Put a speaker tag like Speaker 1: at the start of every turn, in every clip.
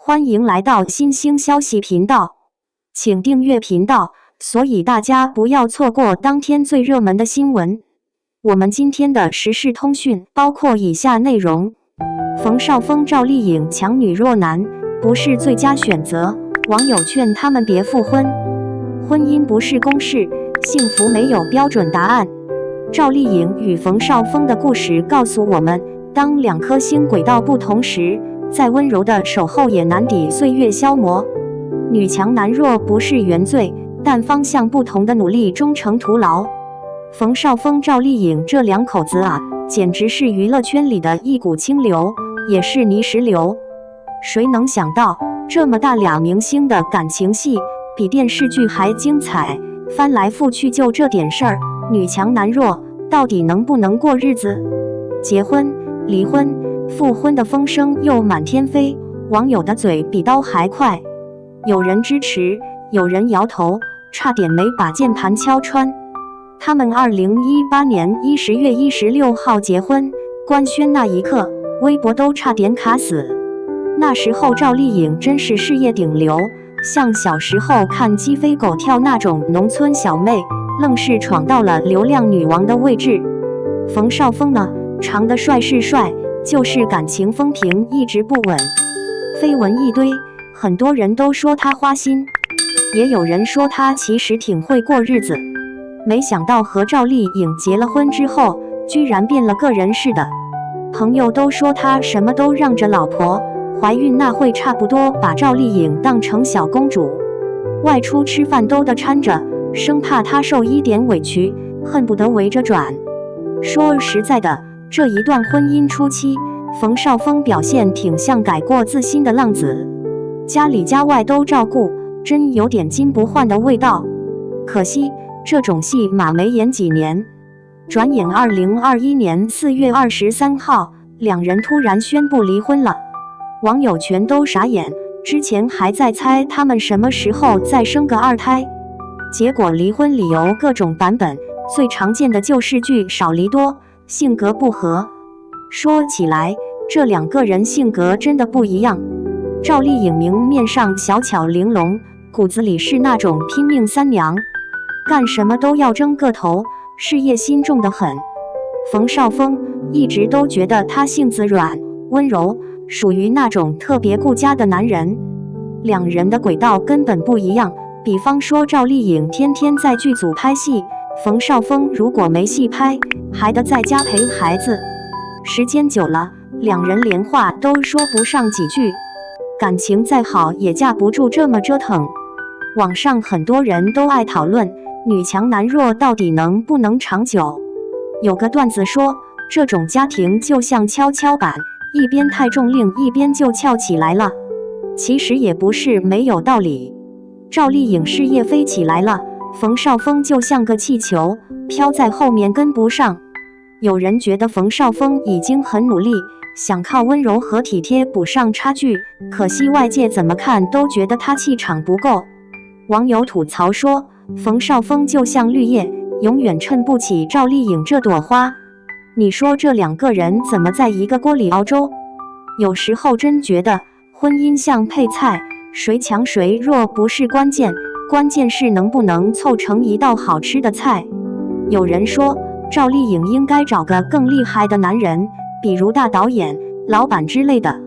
Speaker 1: 欢迎来到新兴消息频道，请订阅频道，所以大家不要错过当天最热门的新闻。我们今天的时事通讯包括以下内容：冯绍峰、赵丽颖强女弱男，不是最佳选择，网友劝他们别复婚。婚姻不是公式，幸福没有标准答案。赵丽颖与冯绍峰的故事告诉我们，当两颗星轨道不同时，再温柔的守候也难抵岁月消磨。女强男弱不是原罪，但方向不同的努力终成徒劳。冯绍峰、赵丽颖这两口子啊，简直是娱乐圈里的一股清流，也是泥石流。谁能想到，这么大俩明星的感情戏比电视剧还精彩？翻来覆去就这点事儿，女强男弱，到底能不能过日子？结婚、离婚、复婚的风声又满天飞，网友的嘴比刀还快，有人支持，有人摇头，差点没把键盘敲穿。他们2018年10月16号结婚，官宣那一刻，微博都差点卡死。那时候赵丽颖真是事业顶流，像小时候看鸡飞狗跳那种农村小妹，愣是闯到了流量女王的位置。冯绍峰呢，长得帅是帅，就是感情风评一直不稳，绯闻一堆，很多人都说他花心，也有人说他其实挺会过日子。没想到和赵丽颖结了婚之后，居然变了个人似的。朋友都说他什么都让着老婆，怀孕那会差不多把赵丽颖当成小公主，外出吃饭都得搀着，生怕她受一点委屈，恨不得围着转。说实在的，这一段婚姻初期，冯绍峰表现挺像改过自新的浪子，家里家外都照顾，真有点金不换的味道。可惜这种戏码没演几年，转眼2021年4月23号，两人突然宣布离婚了，网友全都傻眼，之前还在猜他们什么时候再生个二胎，结果离婚理由各种版本，最常见的就是句少离多，性格不合。说起来，这两个人性格真的不一样。赵丽颖明面上小巧玲珑，骨子里是那种拼命三娘，干什么都要争个头，事业心重得很。冯绍峰一直都觉得他性子软温柔，属于那种特别顾家的男人。两人的轨道根本不一样，比方说赵丽颖天天在剧组拍戏，冯绍峰如果没戏拍，还得在家陪孩子。时间久了，两人连话都说不上几句，感情再好也架不住这么折腾。网上很多人都爱讨论女强男弱到底能不能长久。有个段子说，这种家庭就像跷跷板，一边太重，另一边就翘起来了。其实也不是没有道理。赵丽颖事业飞起来了，冯绍峰就像个气球，飘在后面跟不上。有人觉得冯绍峰已经很努力，想靠温柔和体贴补上差距，可惜外界怎么看都觉得他气场不够。网友吐槽说，冯绍峰就像绿叶，永远衬不起赵丽颖这朵花。你说这两个人怎么在一个锅里熬粥？有时候真觉得婚姻像配菜，谁强谁弱不是关键，关键是能不能凑成一道好吃的菜。有人说，赵丽颖应该找个更厉害的男人，比如大导演、老板之类的。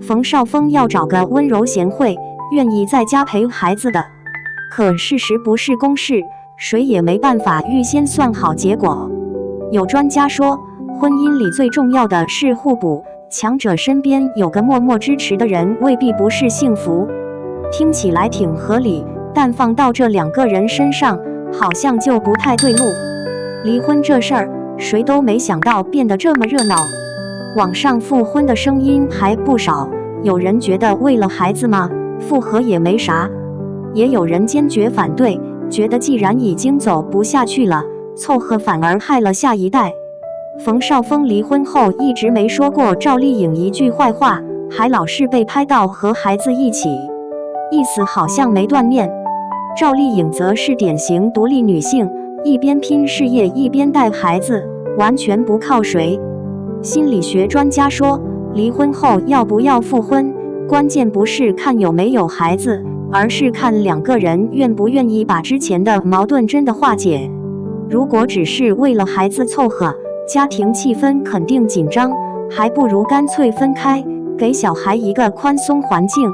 Speaker 1: 冯绍峰要找个温柔贤惠，愿意在家陪孩子的。可事实不是公式，谁也没办法预先算好结果。有专家说，婚姻里最重要的是互补，强者身边有个默默支持的人未必不是幸福。听起来挺合理，但放到这两个人身上，好像就不太对路。离婚这事儿，谁都没想到变得这么热闹。网上复婚的声音还不少，有人觉得为了孩子嘛，复合也没啥，也有人坚决反对，觉得既然已经走不下去了，凑合反而害了下一代。冯绍峰离婚后一直没说过赵丽颖一句坏话，还老是被拍到和孩子一起，意思好像没断念。赵丽颖则是典型独立女性，一边拼事业一边带孩子，完全不靠谁。心理学专家说，离婚后要不要复婚，关键不是看有没有孩子，而是看两个人愿不愿意把之前的矛盾真的化解。如果只是为了孩子凑合，家庭气氛肯定紧张，还不如干脆分开，给小孩一个宽松环境。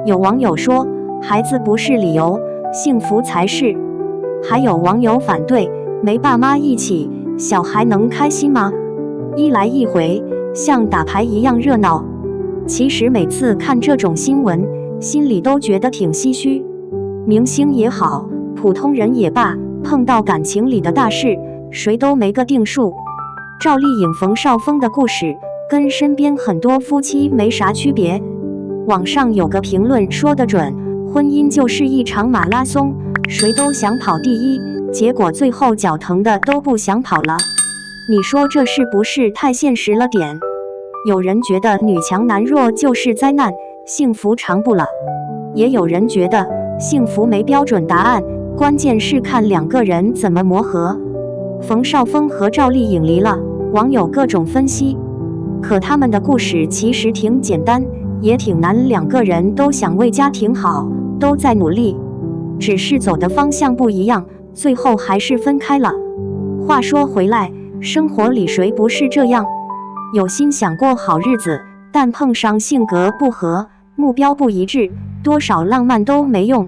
Speaker 1: 有网友说，孩子不是理由，幸福才是。还有网友反对，没爸妈一起，小孩能开心吗？一来一回，像打牌一样热闹。其实每次看这种新闻，心里都觉得挺唏嘘。明星也好，普通人也罢，碰到感情里的大事，谁都没个定数。赵丽颖、冯绍峰的故事跟身边很多夫妻没啥区别。网上有个评论说得准，婚姻就是一场马拉松，谁都想跑第一，结果最后脚疼的都不想跑了。你说这是不是太现实了点？有人觉得女强男弱就是灾难，幸福长不了。也有人觉得幸福没标准答案，关键是看两个人怎么磨合。冯绍峰和赵丽颖离了，网友各种分析，可他们的故事其实挺简单，也挺难。两个人都想为家庭好，都在努力，只是走的方向不一样，最后还是分开了。话说回来，生活里谁不是这样？有心想过好日子，但碰上性格不合，目标不一致，多少浪漫都没用。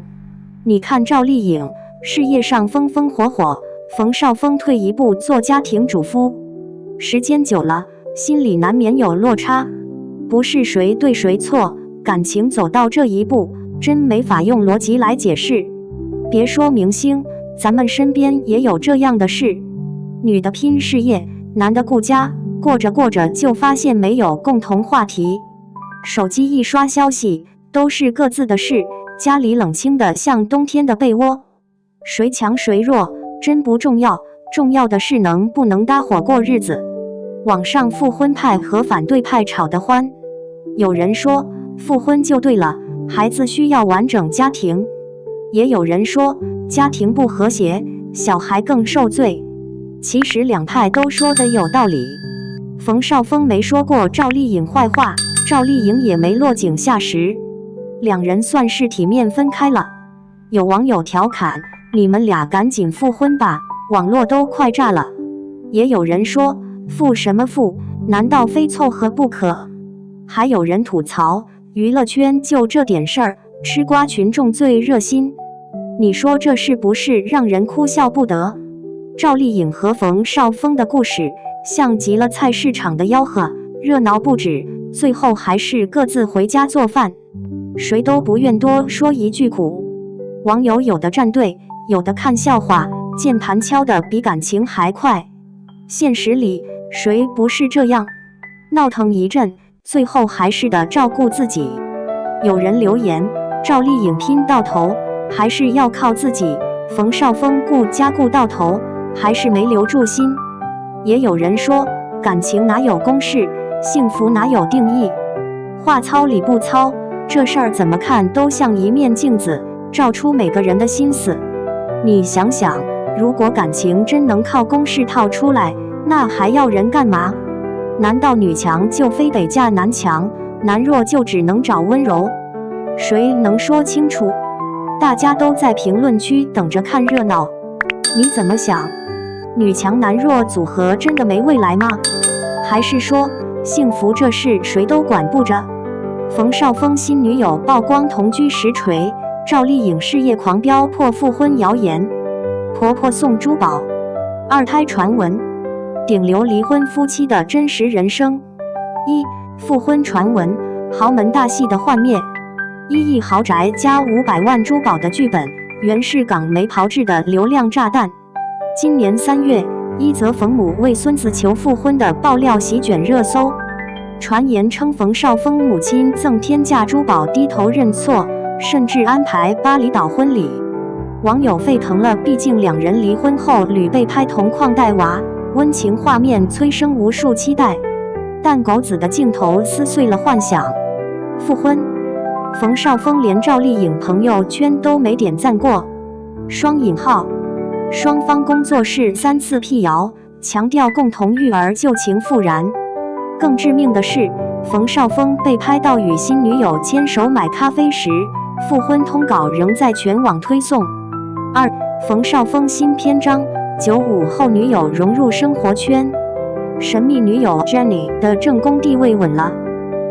Speaker 1: 你看赵丽颖，事业上风风火火，冯绍峰退一步做家庭主夫，时间久了，心里难免有落差。不是谁对谁错，感情走到这一步，真没法用逻辑来解释。别说明星，咱们身边也有这样的事。女的拼事业，男的顾家，过着过着就发现没有共同话题，手机一刷消息都是各自的事，家里冷清的像冬天的被窝。谁强谁弱真不重要，重要的是能不能搭伙过日子。网上复婚派和反对派吵得欢，有人说复婚就对了，孩子需要完整家庭，也有人说家庭不和谐，小孩更受罪。其实两派都说的有道理。冯绍峰没说过赵丽颖坏话，赵丽颖也没落井下石，两人算是体面分开了。有网友调侃，你们俩赶紧复婚吧，网络都快炸了。也有人说，复什么复，难道非凑合不可？还有人吐槽，娱乐圈就这点事儿，吃瓜群众最热心。你说这是不是让人哭笑不得？赵丽颖和冯绍峰的故事像极了菜市场的吆喝，热闹不止，最后还是各自回家做饭，谁都不愿多说一句苦。网友有的站队，有的看笑话，键盘敲得比感情还快。现实里谁不是这样？闹腾一阵，最后还是得照顾自己。有人留言，赵丽颖拼到头，还是要靠自己；冯绍峰顾家顾到头，还是没留住心。也有人说，感情哪有公式，幸福哪有定义，话糙理不糙，这事儿怎么看都像一面镜子，照出每个人的心思。你想想，如果感情真能靠公式套出来，那还要人干嘛？难道女强就非得嫁男强，男弱就只能找温柔？谁能说清楚？大家都在评论区等着看热闹，你怎么想？女强男弱组合真的没未来吗？还是说幸福这事谁都管不着？冯绍峰新女友曝光同居实锤，赵丽颖事业狂飙破复婚谣言，婆婆送珠宝，二胎传闻，顶流离婚夫妻的真实人生。一、复婚传闻，豪门大戏的幻灭。1亿豪宅加500万珠宝的剧本，原是港媒炮制的流量炸弹。今年3月，一则冯母为孙子求复婚的爆料席卷热搜。传言称冯绍峰母亲赠天价珠宝低头认错，甚至安排巴厘岛婚礼。网友沸腾了，毕竟两人离婚后屡被拍同框带娃，温情画面催生无数期待。但狗子的镜头撕碎了幻想。复婚，冯绍峰连赵丽颖朋友圈都没点赞过。双引号。双方工作室3次辟谣，强调共同育儿旧情复燃。更致命的是，冯绍峰被拍到与新女友牵手买咖啡时，复婚通稿仍在全网推送。2. 冯绍峰新篇章，95后女友融入生活圈，神秘女友 Jenny 的正宫地位稳了。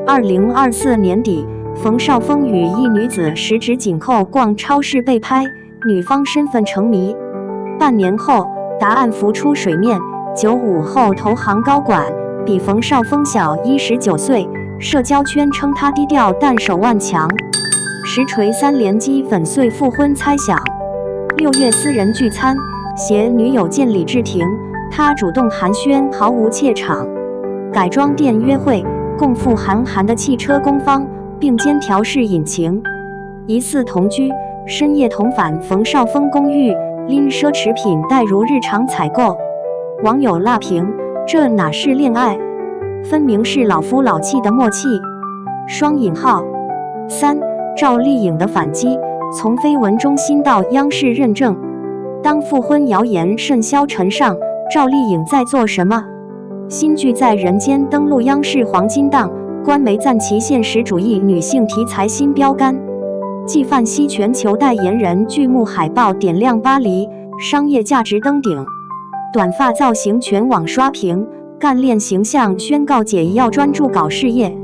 Speaker 1: 2024年底，冯绍峰与一女子十指紧扣逛超市被拍，女方身份成谜。半年后，答案浮出水面，95后投行高管，比冯绍峰小19岁，社交圈称他低调但手腕强。实锤3连击粉碎复婚猜想。6月私人聚餐，携女友见李治廷，他主动寒暄，毫无怯场。改装店约会，共赴韩寒的汽车工坊，并肩调试引擎。疑似同居，深夜同返冯绍峰公寓，拎奢侈品带入日常采购。网友辣评：这哪是恋爱，分明是老夫老妻的默契。3. 赵丽颖的反击，从绯闻中心到央视认证。当复婚谣言甚嚣尘上，赵丽颖在做什么？新剧在人间登陆央视黄金档，官媒赞其现实主义女性题材新标杆。纪梵希全球代言人剧目海报点亮巴黎，商业价值登顶。短发造型全网刷屏，干练形象宣告解要专注搞事业。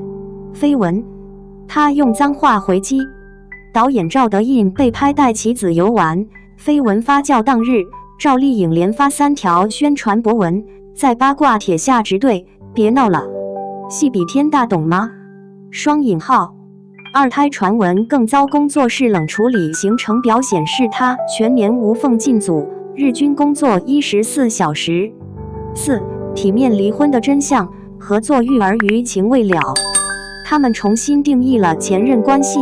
Speaker 1: 绯闻，他用脏话回击。导演赵德胤被拍带妻子游玩，绯闻发酵当日，赵丽颖连发3条宣传博文，在八卦帖下直对：别闹了，戏比天大懂吗？二胎传闻更遭工作室冷处理，行程表显示他全年无缝进组，日均工作14小时。4. 体面离婚的真相，合作育儿余情未了。他们重新定义了前任关系。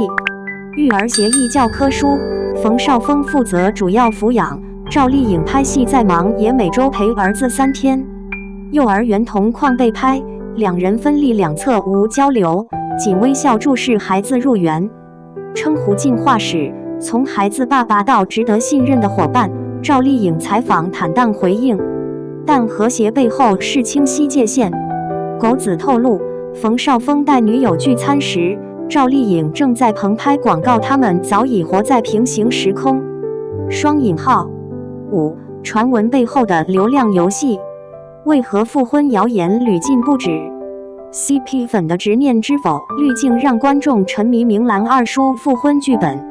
Speaker 1: 育儿协议教科书，冯绍峰负责主要抚养，赵丽颖拍戏再忙也每周陪儿子3天。幼儿园同框被拍，两人分立两侧无交流，仅微笑注视孩子入园。称呼进化史，从孩子爸爸到值得信任的伙伴，赵丽颖采访坦荡回应，但和谐背后是清晰界限。狗子透露，冯绍峰带女友聚餐时，赵丽颖正在棚拍广告，他们早已活在平行时空。5. 传闻背后的流量游戏，为何复婚谣言屡禁不止？ CP 粉的执念之否滤镜让观众沉迷明兰二叔复婚剧本，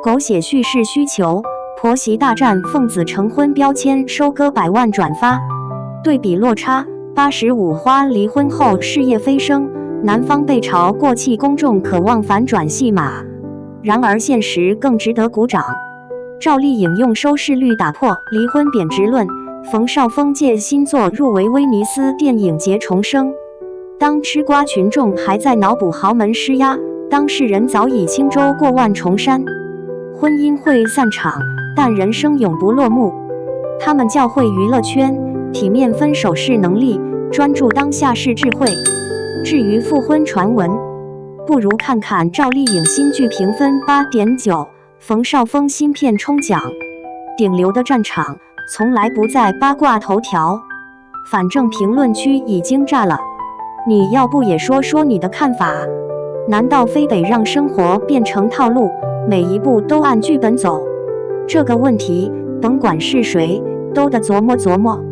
Speaker 1: 狗血叙事需求，婆媳大战奉子成婚标签收割100万转发。对比落差，85花离婚后事业飞升，男方被嘲过气，公众渴望反转戏码。然而现实更值得鼓掌。赵丽颖用收视率打破离婚贬值论，冯绍峰借新作入围威尼斯电影节重生。当吃瓜群众还在脑补豪门施压，当事人早已轻舟过万重山。婚姻会散场，但人生永不落幕。他们教会娱乐圈，体面分手是能力，专注当下是智慧。至于复婚传闻，不如看看赵丽颖新剧评分8.9，冯绍峰新片冲奖。顶流的战场从来不在八卦头条，反正评论区已经炸了。你要不也说说你的看法？难道非得让生活变成套路，每一步都按剧本走？这个问题，甭管是谁，都得琢磨琢磨。